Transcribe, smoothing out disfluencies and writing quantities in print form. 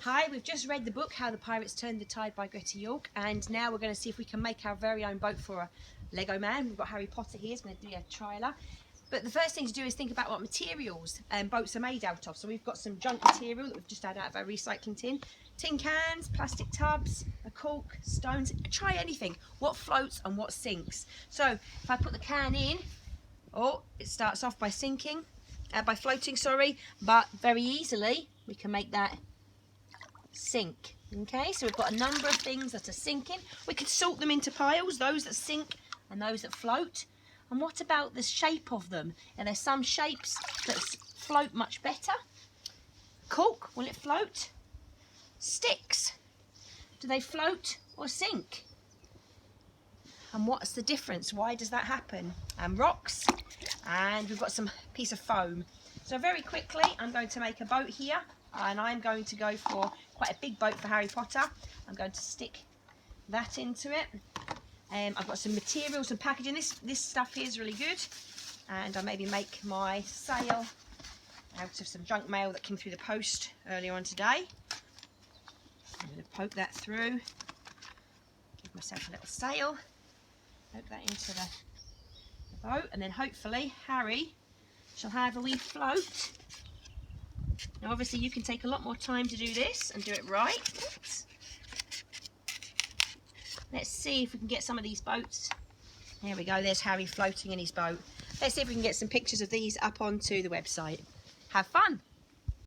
Hi, we've just read the book How the Pirates Turned the Tide by Greta Yorke, and now we're going to see if we can make our very own boat for a Lego man. We've got Harry Potter here, so we're going to do a trialer. But the first thing to do is think about what materials boats are made out of. So we've got some junk material that we've just had out of our recycling tin cans, plastic tubs, a cork, stones. Try anything. What floats and what sinks. So if I put the can in, it starts off by floating, but very easily we can make that sink. Okay, so we've got a number of things that are sinking. We could sort them into piles, those that sink and those that float. And what about the shape of them? And there's some shapes that float much better. Cork, will it float? Sticks, do they float or sink? And what's the difference? Why does that happen? And rocks, and we've got some piece of foam. So very quickly, I'm going to make a boat here, and I'm going to go for quite a big boat for Harry Potter. I'm going to stick that into it. I've got some materials and packaging. This stuff here is really good, and I'll maybe make my sail out of some junk mail that came through the post earlier on today. I'm going to poke that through, give myself a little sail, poke that into the boat, and then hopefully Harry shall have a wee float. Now obviously you can take a lot more time to do this and do it right. Oops. Let's see if we can get some of these boats. There we go, there's Harry floating in his boat. Let's see if we can get some pictures of these up onto the website. Have fun!